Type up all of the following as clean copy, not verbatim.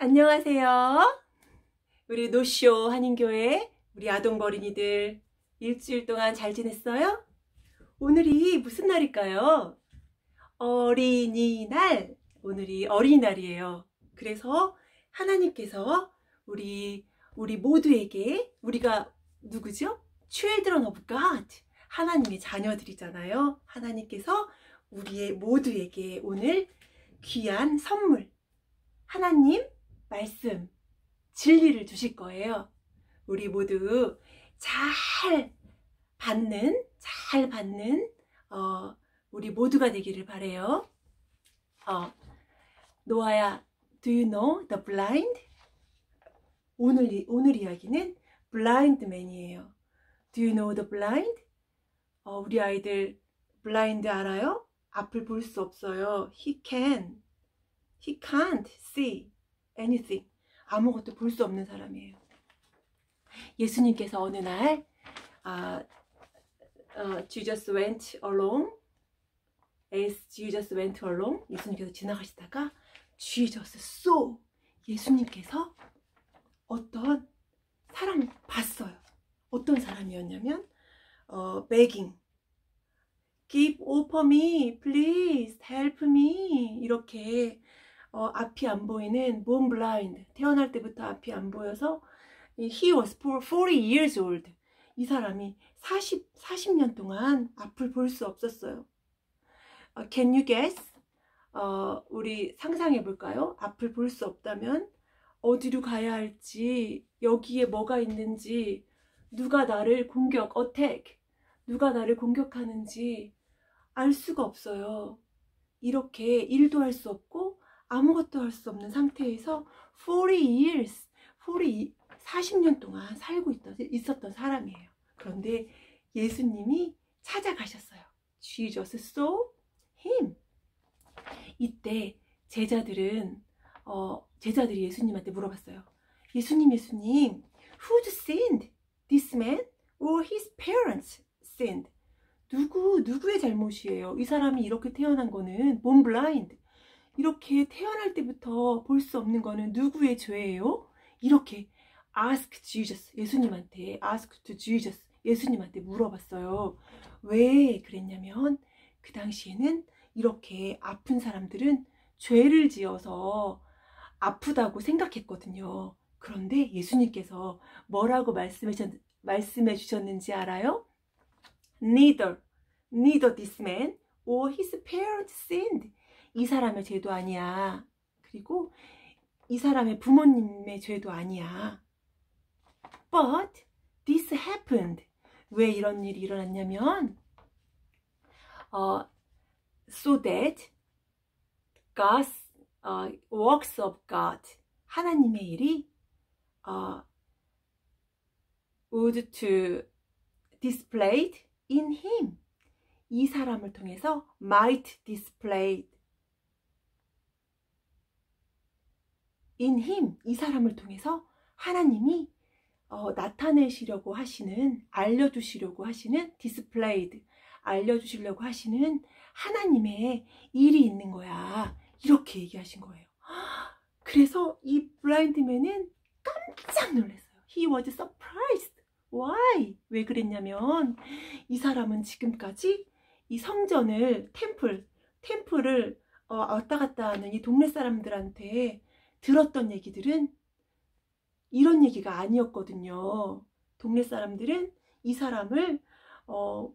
안녕하세요. 우리 노쇼 한인교회 우리 아동버린이들 일주일 동안 잘 지냈어요? 오늘이 무슨 날일까요? 어린이날. 오늘이 어린이날이에요. 그래서 하나님께서 우리 모두에게, 우리가 누구죠? Children of God, 하나님의 자녀들이잖아요. 하나님께서 우리 모두에게 오늘 귀한 선물, 하나님 말씀, 진리를 주실 거예요. 우리 모두 잘 받는 우리 모두가 되기를 바래요. 노아야, do you know the blind? 오늘 이야기는 blind man이에요. Do you know the blind? 우리 아이들 blind 알아요? 앞을 볼 수 없어요. He can't see anything. 아무것도 볼 수 없는 사람이에요. 예수님께서 어느 날 Jesus went along. As Jesus went along, 예수님께서 지나가시다가 Jesus saw, 예수님께서 어떤 사람을 봤어요. 어떤 사람이었냐면 begging, give over me, please help me, 이렇게 앞이 안 보이는 born blind, 태어날 때부터 앞이 안 보여서 he was 40 years old. 이 사람이 40년 동안 앞을 볼 수 없었어요. Can you guess? 우리 상상해 볼까요? 앞을 볼 수 없다면 어디로 가야 할지, 여기에 뭐가 있는지, 누가 나를 attack, 누가 나를 공격하는지 알 수가 없어요. 이렇게 일도 할 수 없고 아무것도 할 수 없는 상태에서 40년 동안 살고 있었던 사람이에요. 그런데 예수님이 찾아가셨어요. Jesus saw him. 이때 제자들이 예수님한테 물어봤어요. 예수님, who sinned? This man or his parents sinned? 누구의 잘못이에요? 이 사람이 이렇게 태어난 거는 born blind, 이렇게 태어날 때부터 볼 수 없는 거는 누구의 죄예요? 이렇게 ask Jesus, ask to Jesus, 예수님한테 물어봤어요. 왜 그랬냐면 그 당시에는 이렇게 아픈 사람들은 죄를 지어서 아프다고 생각했거든요. 그런데 예수님께서 뭐라고 말씀해 주셨는지 알아요? Neither this man or his parents sinned. 이 사람의 죄도 아니야. 그리고 이 사람의 부모님의 죄도 아니야. But this happened. 왜 이런 일이 일어났냐면 so that God's works of God, 하나님의 일이 would to displayed in him. 이 사람을 통해서 might displayed in him. 이 사람을 통해서 하나님이 나타내시려고 하시는, 알려주시려고 하시는, displayed, 알려주시려고 하시는 하나님의 일이 있는 거야. 이렇게 얘기하신 거예요. 그래서 이 블라인드맨은 깜짝 놀랐어요. He was surprised. Why? 왜 그랬냐면 이 사람은 지금까지 이 성전을, 템플을 왔다 갔다 하는 이 동네 사람들한테 들었던 얘기들은 이런 얘기가 아니었거든요. 동네 사람들은 이 사람을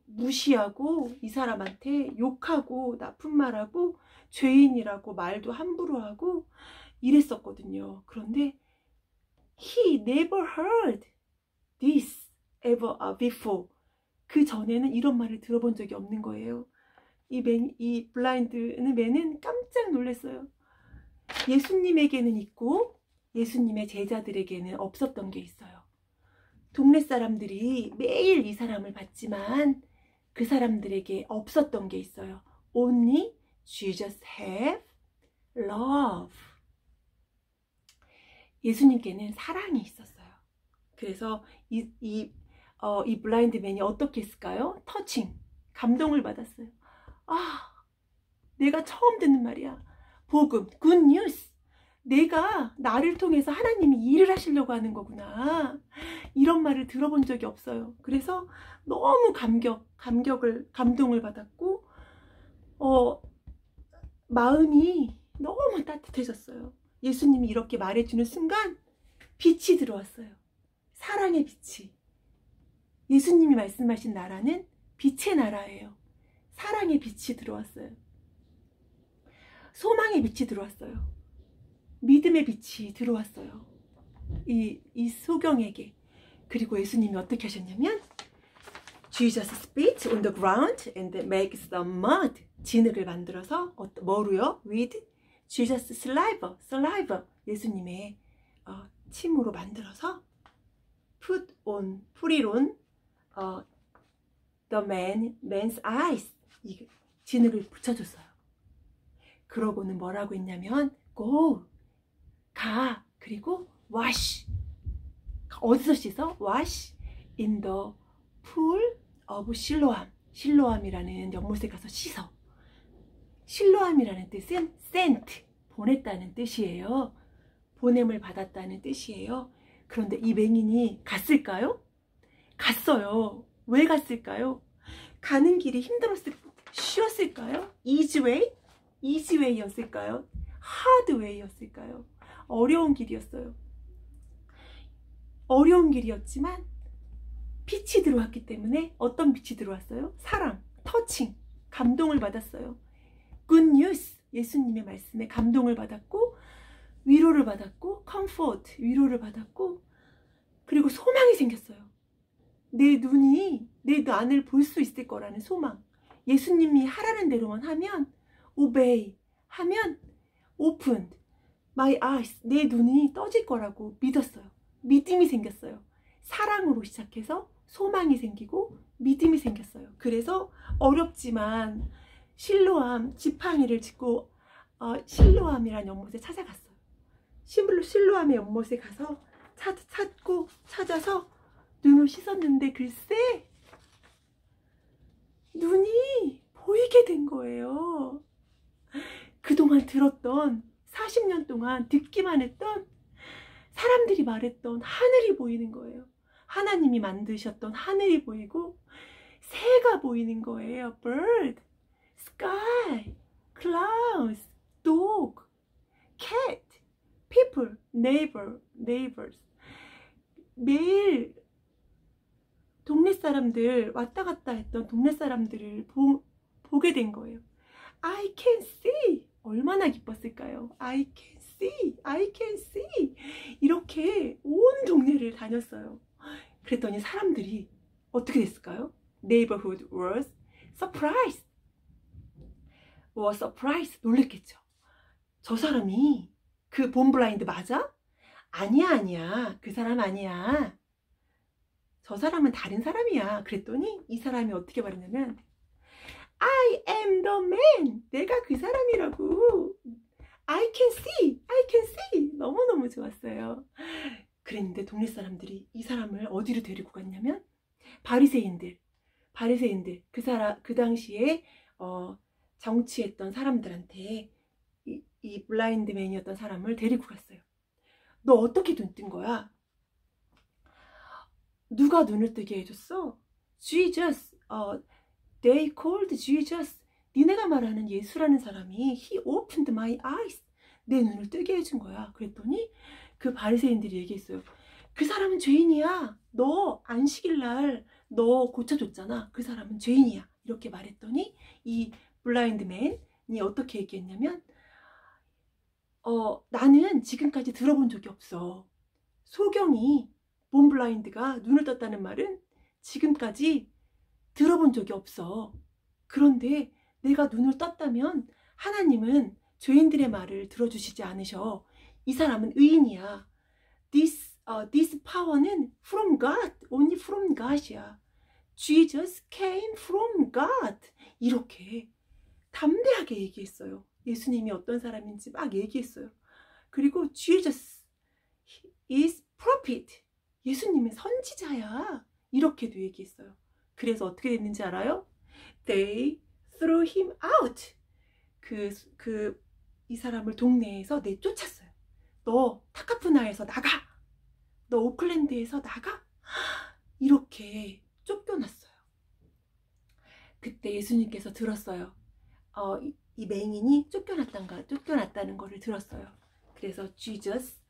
무시하고 이 사람한테 욕하고 나쁜 말하고 죄인이라고 말도 함부로 하고 이랬었거든요. 그런데 he never heard this ever before. 그 전에는 이런 말을 들어본 적이 없는 거예요. 이 블라인드맨은 깜짝 놀랐어요. 예수님에게는 있고 예수님의 제자들에게는 없었던 게 있어요. 동네 사람들이 매일 이 사람을 봤지만 그 사람들에게 없었던 게 있어요. Only Jesus have love. 예수님께는 사랑이 있었어요. 그래서 이 블라인드맨이 어떻게 했을까요? 터칭, 감동을 받았어요. 내가 처음 듣는 말이야. 복음, good news. 내가 나를 통해서 하나님이 일을 하시려고 하는 거구나. 이런 말을 들어본 적이 없어요. 그래서 너무 감동을 받았고, 마음이 너무 따뜻해졌어요. 예수님이 이렇게 말해주는 순간 빛이 들어왔어요. 사랑의 빛이. 예수님이 말씀하신 나라는 빛의 나라예요. 사랑의 빛이 들어왔어요. 소망의 빛이 들어왔어요. 믿음의 빛이 들어왔어요. 이 소경에게. 그리고 예수님이 어떻게 하셨냐면 Jesus spit on the ground and makes the mud. 진흙을 만들어서 뭐로요? With Jesus saliva. 예수님의 침으로 만들어서 put on the man's eyes. 이 진흙을 붙여줬어요. 그러고는 뭐라고 했냐면 go, 가, 그리고 wash. 어디서 씻어? wash in the pool of Siloam. 실로암이라는 연못에 가서 씻어. 실로암이라는 뜻은 sent, 보냈다는 뜻이에요. 보냄을 받았다는 뜻이에요. 그런데 이 맹인이 갔을까요? 갔어요. 왜 갔을까요? 가는 길이 쉬웠을까요? easy way였을까요? hard way였을까요? 어려운 길이었어요. 어려운 길이었지만 빛이 들어왔기 때문에 어떤 빛이 들어왔어요? 사랑, 터칭, 감동을 받았어요. good news, 예수님의 말씀에 감동을 받았고, 위로를 받았고, comfort, 위로를 받았고, 그리고 소망이 생겼어요. 내 눈이 내 안을 볼 수 있을 거라는 소망. 예수님이 하라는 대로만 하면, obey 하면, opened my eyes, 내 눈이 떠질 거라고 믿었어요. 믿음이 생겼어요. 사랑으로 시작해서 소망이 생기고 믿음이 생겼어요. 그래서 어렵지만 실로암 지팡이를 짚고 실로암이라는 연못에 찾아갔어요. 실로암의 연못에 가서 찾아서 눈을 씻었는데 글쎄 눈이 보이게 된 거예요. 그동안 들었던 40년 동안 듣기만 했던 사람들이 말했던 하늘이 보이는 거예요. 하나님이 만드셨던 하늘이 보이고 새가 보이는 거예요. bird, sky, clouds, dog, cat, people, neighbors. 매일 동네 사람들, 왔다 갔다 했던 동네 사람들을 보게 된 거예요. I can see. 얼마나 기뻤을까요? I can see. 이렇게 온 동네를 다녔어요. 그랬더니 사람들이 어떻게 됐을까요? Neighborhood was surprised. 놀랬겠죠. 저 사람이 그 본블라인드 맞아? 아니야. 그 사람 아니야. 저 사람은 다른 사람이야. 그랬더니 이 사람이 어떻게 말했냐면 I am the man. 내가 그 사람이라고. I can see. 너무너무 좋았어요. 그랬는데 동네 사람들이 이 사람을 어디로 데리고 갔냐면 바리새인들 그 당시에 정치했던 사람들한테 이 블라인드맨이었던 사람을 데리고 갔어요. 너 어떻게 눈 뜬 거야? 누가 눈을 뜨게 해줬어? Jesus. They called Jesus. 니네가 말하는 예수라는 사람이 He opened my eyes. 내 눈을 뜨게 해준 거야. 그랬더니 그 바리새인들이 얘기했어요. 그 사람은 죄인이야. 너 안식일날 너 고쳐줬잖아. 그 사람은 죄인이야. 이렇게 말했더니 이 블라인드맨이 어떻게 얘기했냐면 나는 지금까지 들어본 적이 없어. 소경이 본블라인드가 눈을 떴다는 말은 지금까지 들어본 적이 없어. 그런데 내가 눈을 떴다면 하나님은 죄인들의 말을 들어주시지 않으셔. 이 사람은 의인이야. This power는 from God, only from God이야. Jesus came from God. 이렇게 담대하게 얘기했어요. 예수님이 어떤 사람인지 막 얘기했어요. 그리고 Jesus is prophet. 예수님은 선지자야. 이렇게도 얘기했어요. 그래서 어떻게 됐는지 알아요? They threw him out. 이 사람을 동네에서 내쫓았어요. 너 타카푸나에서 나가! 너 오클랜드에서 나가! 이렇게 쫓겨났어요. 그때 예수님께서 들었어요. 이 맹인이 쫓겨났다는 것을 들었어요. 그래서 Jesus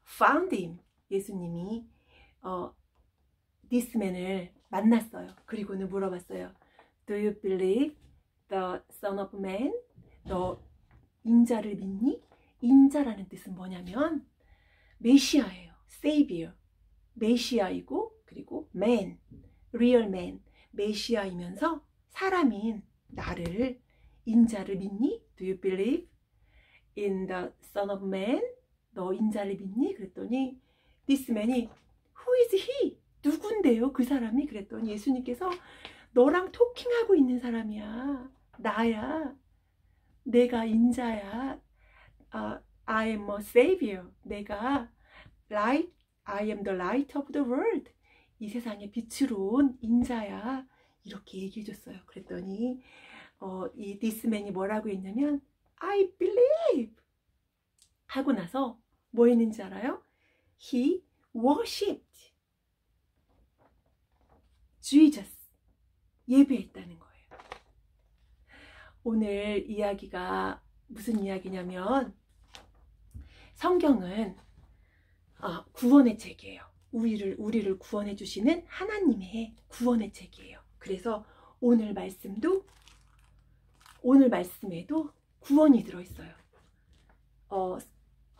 found him. 예수님이 this man을 만났어요. 그리고는 물어봤어요. Do you believe the Son of Man? 너 인자를 믿니? 인자라는 뜻은 뭐냐면 메시아예요. Savior. 메시아이고 그리고 man, real man. 메시아이면서 사람인 나를, 인자를 믿니? Do you believe in the Son of Man? 너 인자를 믿니? 그랬더니 this man이 Who is he? 누군데요? 그 사람이? 그랬더니 예수님께서 너랑 토킹하고 있는 사람이야. 나야. 내가 인자야. I am a savior. 내가 light. I am the light of the world. 이 세상의 빛으로 온 인자야. 이렇게 얘기해 줬어요. 그랬더니 이 this man이 뭐라고 했냐면 I believe 하고 나서 뭐 했는지 알아요? He worshipped Jesus. 예배했다는 거예요. 오늘 이야기가 무슨 이야기냐면 성경은 구원의 책이에요. 우리를 구원해 주시는 하나님의 구원의 책이에요. 그래서 오늘 말씀에도 구원이 들어있어요.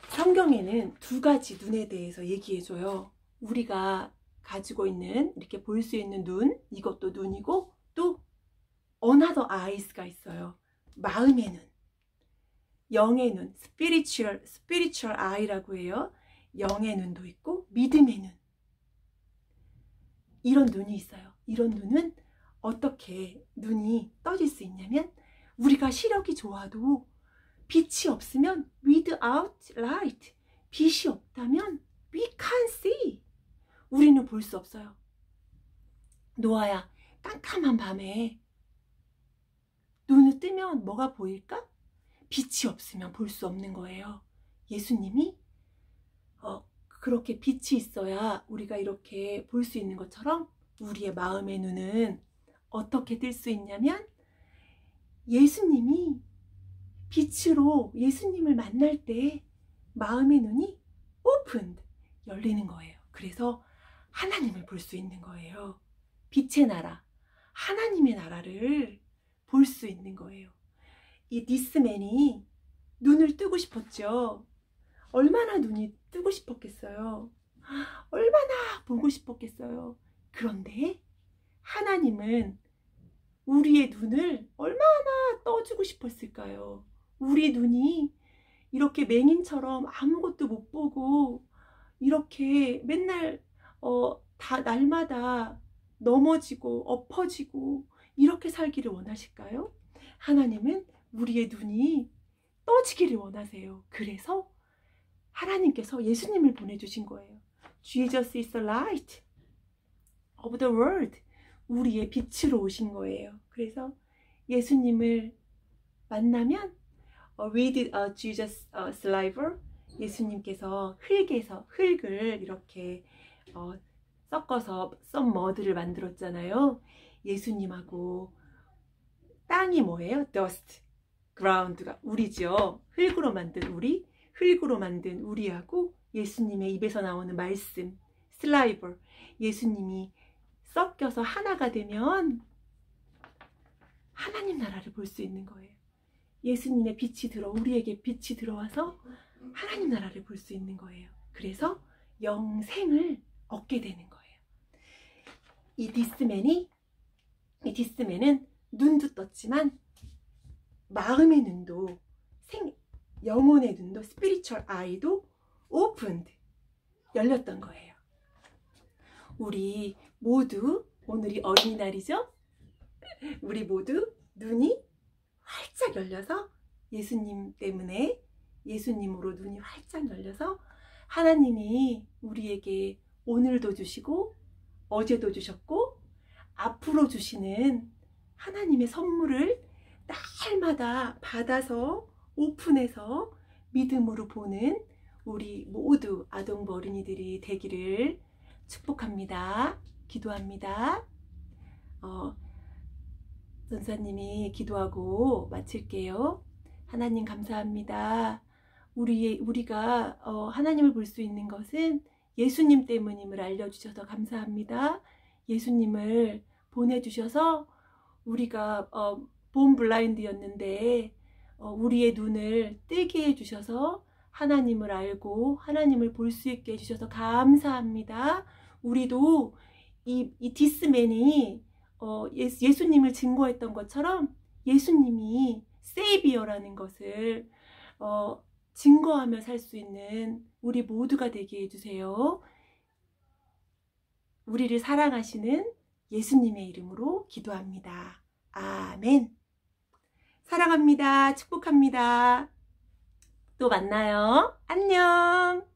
성경에는 두 가지 눈에 대해서 얘기해줘요. 우리가 가지고 있는, 이렇게 볼 수 있는 눈, 이것도 눈이고, 또 another eyes가 있어요. 마음의 눈, 영의 눈, spiritual eye라고 해요. 영의 눈도 있고 믿음의 눈, 이런 눈이 있어요. 이런 눈은 어떻게 눈이 떠질 수 있냐면 우리가 시력이 좋아도 빛이 없으면 without light, 빛이 없다면 we can't see, 우리는 볼 수 없어요. 노아야, 깜깜한 밤에 눈을 뜨면 뭐가 보일까? 빛이 없으면 볼 수 없는 거예요. 예수님이 그렇게 빛이 있어야 우리가 이렇게 볼 수 있는 것처럼 우리의 마음의 눈은 어떻게 뜰 수 있냐면 예수님이 빛으로 예수님을 만날 때 마음의 눈이 opened, 열리는 거예요. 그래서 하나님을 볼 수 있는 거예요. 빛의 나라, 하나님의 나라를 볼 수 있는 거예요. 이 디스맨이 눈을 뜨고 싶었죠. 얼마나 눈이 뜨고 싶었겠어요. 얼마나 보고 싶었겠어요. 그런데 하나님은 우리의 눈을 얼마나 떠주고 싶었을까요? 우리 눈이 이렇게 맹인처럼 아무것도 못 보고 이렇게 맨날 다 날마다 넘어지고 엎어지고 이렇게 살기를 원하실까요? 하나님은 우리의 눈이 떠지기를 원하세요. 그래서 하나님께서 예수님을 보내주신 거예요. Jesus is the light of the world. 우리의 빛으로 오신 거예요. 그래서 예수님을 만나면 with Jesus saliva, 예수님께서 흙을 이렇게 섞어서 some mud를 만들었잖아요. 예수님하고 땅이 뭐예요? dust, ground가 우리죠. 흙으로 만든 우리하고 예수님의 입에서 나오는 말씀, saliva, 예수님이 섞여서 하나가 되면 하나님 나라를 볼 수 있는 거예요. 예수님의 우리에게 빛이 들어와서 하나님 나라를 볼 수 있는 거예요. 그래서 영생을 얻게 되는 거예요. 이 디스맨은 눈도 떴지만 마음의 눈도, 영혼의 눈도, spiritual eye도 opened, 열렸던 거예요. 우리 모두, 오늘이 어린이날이죠? 우리 모두 눈이 활짝 열려서 예수님 때문에, 예수님으로 눈이 활짝 열려서 하나님이 우리에게 오늘도 주시고 어제도 주셨고 앞으로 주시는 하나님의 선물을 날마다 받아서 오픈해서 믿음으로 보는 우리 모두 아동부 어린이들이 되기를 축복합니다. 기도합니다. 전사님이 기도하고 마칠게요. 하나님 감사합니다. 우리가 하나님을 볼 수 있는 것은 예수님 때문임을 알려주셔서 감사합니다. 예수님을 보내주셔서 우리가 본 블라인드였는데 우리의 눈을 뜨게 해주셔서 하나님을 알고 하나님을 볼 수 있게 해주셔서 감사합니다. 우리도 이 디스맨이 예수님을 증거했던 것처럼 예수님이 세이비어라는 것을 증거하며 살 수 있는 우리 모두가 되게 해주세요. 우리를 사랑하시는 예수님의 이름으로 기도합니다. 아멘. 사랑합니다. 축복합니다. 또 만나요. 안녕.